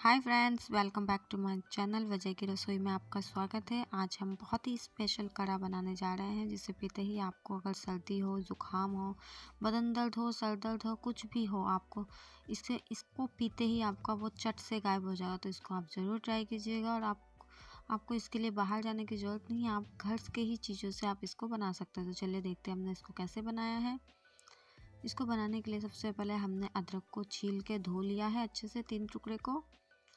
Hi friends, welcome back to my channel वजह की रसोई में आपका स्वागत है। आज हम बहुत ही स्पेशल काढ़ा बनाने जा रहे हैं, जिसे पीते ही आपको अगर सर्दी हो, ज़ुकाम हो, बदन दर्द हो, सर दर्द हो, कुछ भी हो, आपको इसको पीते ही आपका वो चट से गायब हो जाएगा। तो इसको आप ज़रूर ट्राई कीजिएगा और आपको इसके लिए बाहर जाने की ज़रूरत नहीं है। आप घर के ही चीज़ों से आप इसको बना सकते हैं। तो चलिए देखते हैं हमने इसको कैसे बनाया है। इसको बनाने के लिए सबसे पहले हमने अदरक को छील के धो लिया है अच्छे से 3 टुकड़े को।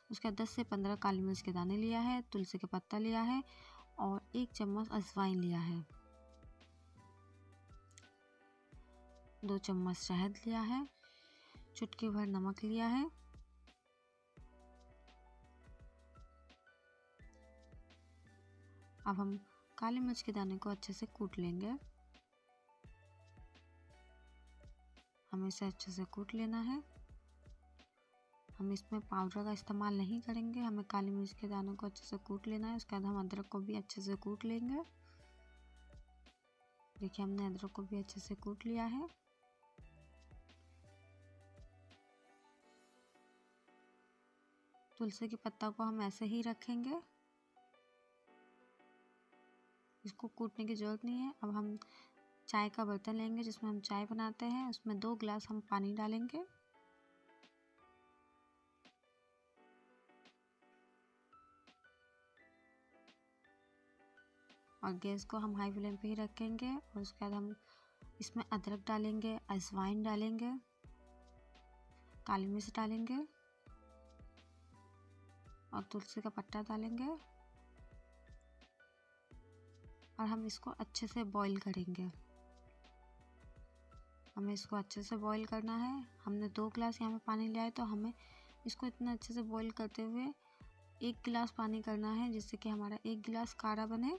उसके बाद 10 से 15 काली मिर्च के दाने लिया है, तुलसी का पत्ता लिया है और 1 चम्मच अजवाइन लिया है, 2 चम्मच शहद लिया है, चुटकी भर नमक लिया है। अब हम काली मिर्च के दाने को अच्छे से कूट लेंगे। हमें इसे अच्छे से कूट लेना है। हम इसमें पाउडर का इस्तेमाल नहीं करेंगे, हमें काली मिर्च के दानों को अच्छे से कूट लेना है। उसके बाद हम अदरक को भी अच्छे से कूट लेंगे। देखिए हमने अदरक को भी अच्छे से कूट लिया है। तुलसी के पत्ता को हम ऐसे ही रखेंगे, इसको कूटने की ज़रूरत नहीं है। अब हम चाय का बर्तन लेंगे जिसमें हम चाय बनाते हैं, उसमें 2 गिलास हम पानी डालेंगे। और गैस को हम हाई फ्लेम पे ही रखेंगे और उसके बाद हम इसमें अदरक डालेंगे, अजवाइन डालेंगे, काली मिर्च डालेंगे और तुलसी का पत्ता डालेंगे और हम इसको अच्छे से बॉईल करेंगे। हमें इसको अच्छे से बॉईल करना है। हमने 2 गिलास यहाँ पे पानी लिया है, तो हमें इसको इतना अच्छे से बॉईल करते हुए 1 गिलास पानी करना है, जिससे कि हमारा 1 गिलास काढ़ा बने।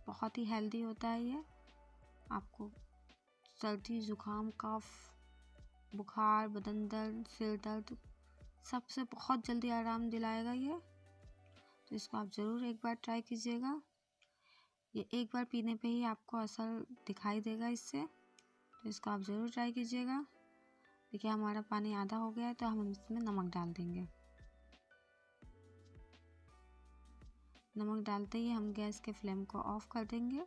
बहुत ही हेल्दी होता है ये। आपको सर्दी, ज़ुकाम, कफ, बुखार, बदन दर्द, सिर दर्द सबसे बहुत जल्दी आराम दिलाएगा ये। तो इसको आप ज़रूर एक बार ट्राई कीजिएगा। ये एक बार पीने पे ही आपको असर दिखाई देगा इससे। तो इसको आप ज़रूर ट्राई कीजिएगा। देखिए हमारा पानी आधा हो गया है, तो हम इसमें नमक डाल देंगे। नमक डालते ही हम गैस के फ्लेम को ऑफ कर देंगे।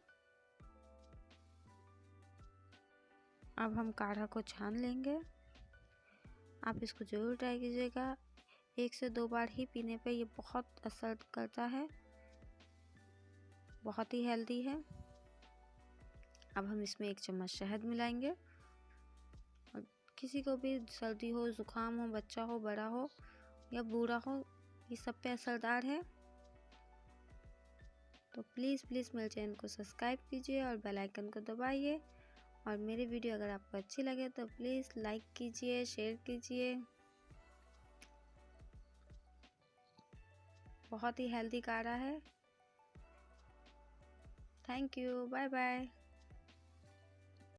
अब हम काढ़ा को छान लेंगे। आप इसको ज़रूर ट्राई कीजिएगा। 1 से 2 बार ही पीने पे ये बहुत असर करता है, बहुत ही हेल्दी है। अब हम इसमें 1 चम्मच शहद मिलाएंगे। और किसी को भी सर्दी हो, ज़ुकाम हो, बच्चा हो, बड़ा हो या बूढ़ा हो, ये सब पे असरदार है। तो प्लीज़ मेरे चैनल को सब्सक्राइब कीजिए और बेल आइकन को दबाइए। और मेरी वीडियो अगर आपको अच्छी लगे तो प्लीज़ लाइक कीजिए, शेयर कीजिए। बहुत ही हेल्दी काढ़ा है। Thank you, bye bye.